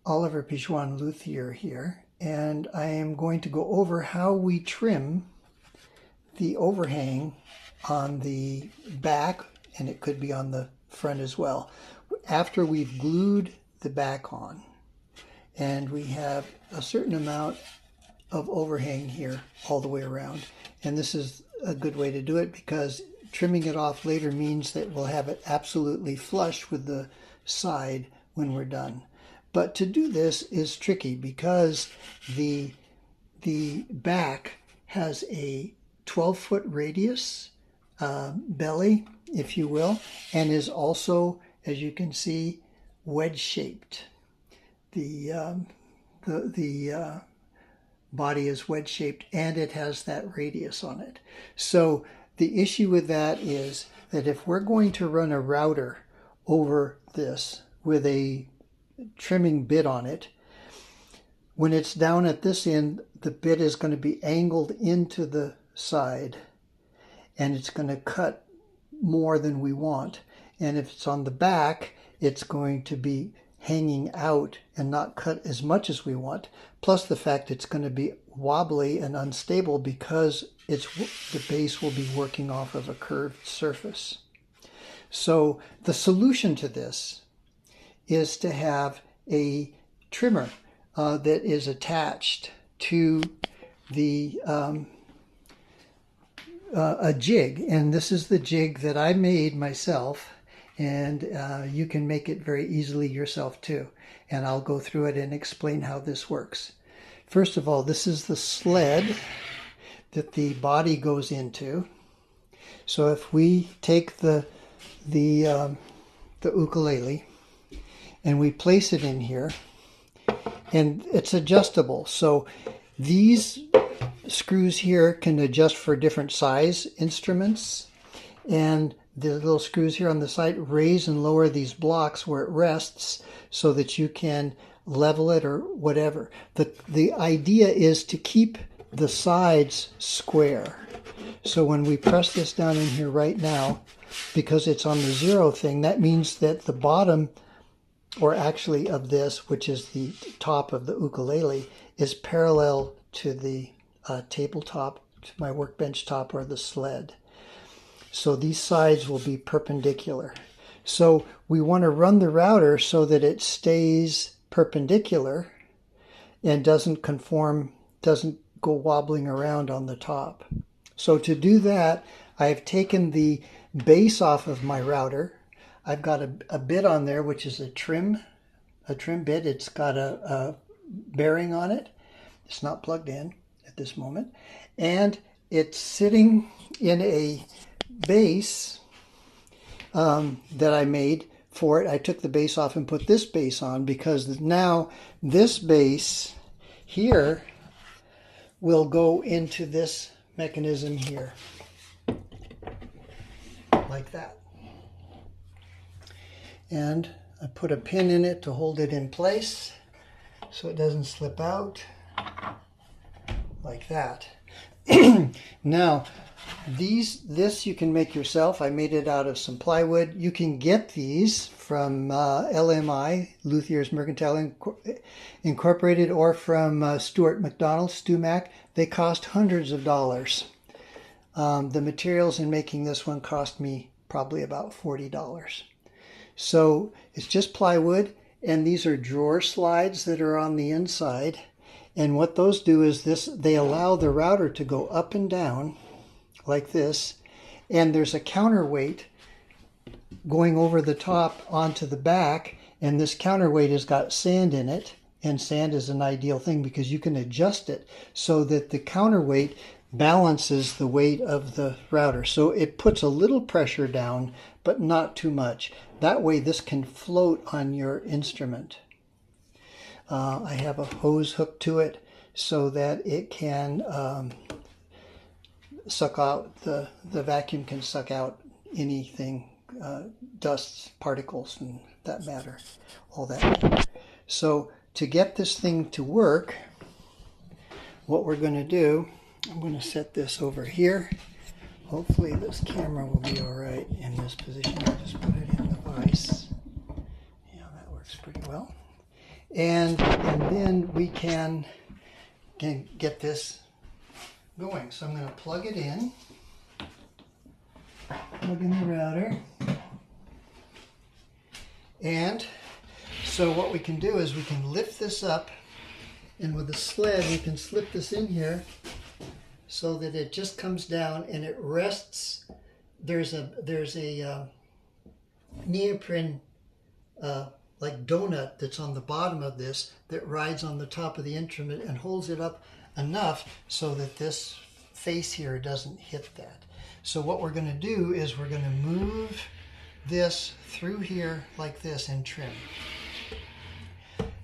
Oliver Pichon Luthier here, and I am going to go over how we trim the overhang on the back, and it could be on the front as well, after we've glued the back on. And we have a certain amount of overhang here all the way around. And this is a good way to do it because trimming it off later means that we'll have it absolutely flush with the side when we're done. But to do this is tricky because the back has a 12-foot radius belly, if you will, and is also, as you can see, wedge-shaped. The body is wedge-shaped and it has that radius on it. So the issue with that is that if we're going to run a router over this with a trimming bit on it, when it's down at this end, the bit is going to be angled into the side and it's going to cut more than we want. And if it's on the back, it's going to be hanging out and not cut as much as we want. Plus the fact it's going to be wobbly and unstable because the base will be working off of a curved surface. So the solution to this is to have a trimmer that is attached to the a jig, and this is the jig that I made myself, and you can make it very easily yourself too, and I'll go through it and explain how this works. First of all, this is the sled that the body goes into. So if we take the ukulele and we place it in here, and it's adjustable, so these screws here can adjust for different size instruments, and the little screws here on the side raise and lower these blocks where it rests so that you can level it or whatever. The idea is to keep the sides square. So when we press this down in here right now, because it's on the zero thing, that means that the bottom, or actually of this, which is the top of the ukulele, is parallel to the tabletop, to my workbench top, or the sled. So these sides will be perpendicular. So we want to run the router so that it stays perpendicular and doesn't go wobbling around on the top. So to do that, I've taken the base off of my router. I've got a bit on there, which is a trim bit. It's got a bearing on it. It's not plugged in at this moment. And it's sitting in a base that I made for it. I took the base off and put this base on because now this base here will go into this mechanism here, like that. And I put a pin in it to hold it in place so it doesn't slip out, like that. Now, this you can make yourself. I made it out of some plywood. You can get these from LMI, Luthier's Mercantile Incorporated, or from Stuart McDonald, StuMac. They cost hundreds of dollars. The materials in making this one cost me probably about $40. So it's just plywood, and these are drawer slides that are on the inside. And what those do is they allow the router to go up and down like this, and there's a counterweight going over the top onto the back, and this counterweight has got sand in it, and sand is an ideal thing because you can adjust it so that the counterweight balances the weight of the router. So it puts a little pressure down, but not too much. That way this can float on your instrument. I have a hose hooked to it so that it can suck out, the vacuum can suck out anything, dust, particles, and that matter, all that. So to get this thing to work, what we're going to do, I'm going to set this over here. Hopefully this camera will be all right in this position. I'll just put it in the vise. Yeah, that works pretty well. and then we can get this going. So I'm going to plug it in, plug in the router, and so what we can do is we can lift this up, and with the sled we can slip this in here so that it just comes down and it rests. There's a neoprene like donut that's on the bottom of this that rides on the top of the instrument and holds it up enough so that this face here doesn't hit that. So what we're going to do is we're going to move this through here like this and trim.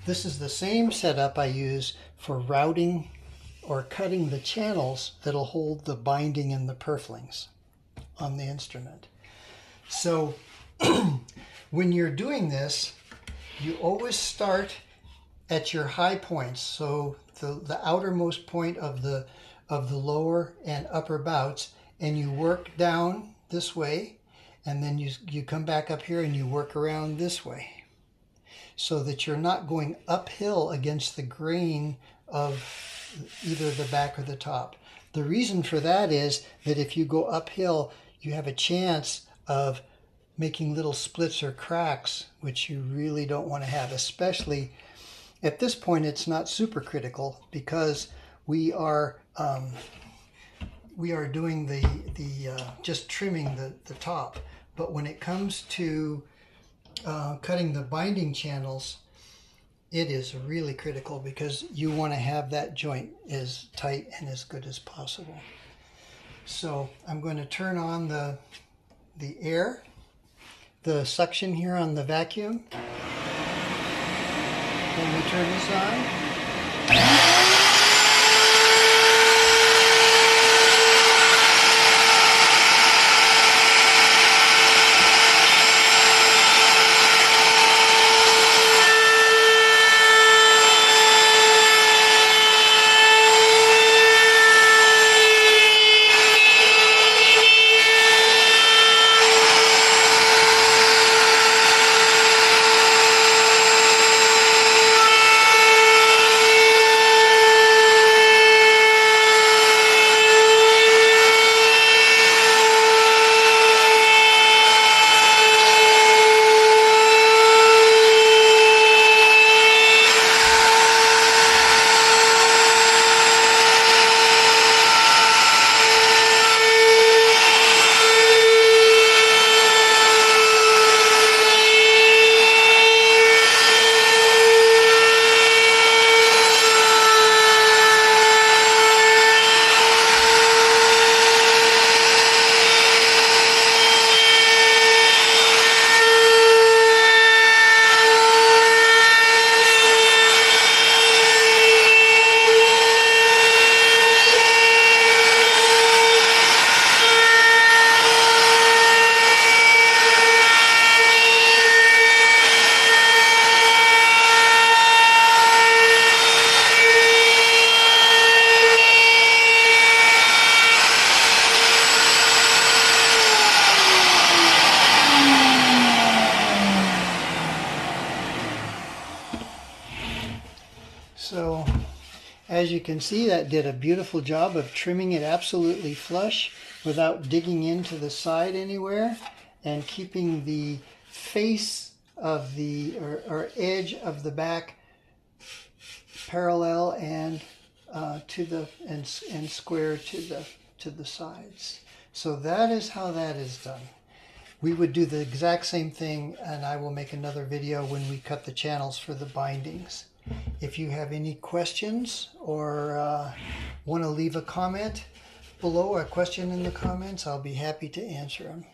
This is the same setup I use for routing or cutting the channels that'll hold the binding and the purflings on the instrument. So when you're doing this, you always start at your high points. So the outermost point of the lower and upper bouts, and you work down this way, and then you come back up here and you work around this way, so that you're not going uphill against the grain of either the back or the top. The reason for that is that if you go uphill, you have a chance of making little splits or cracks, which you really don't want to have. Especially at this point, it's not super critical because we are doing the just trimming the top. But when it comes to cutting the binding channels, it is really critical because you want to have that joint as tight and as good as possible. So I'm going to turn on the air, the suction here on the vacuum. Then we turn this on. So as you can see, that did a beautiful job of trimming it absolutely flush without digging into the side anywhere, and keeping the face of the or edge of the back parallel and to the and square to the sides. So that is how that is done. We would do the exact same thing, and I will make another video when we cut the channels for the bindings. If you have any questions or want to leave a comment below, a question in the comments, I'll be happy to answer them.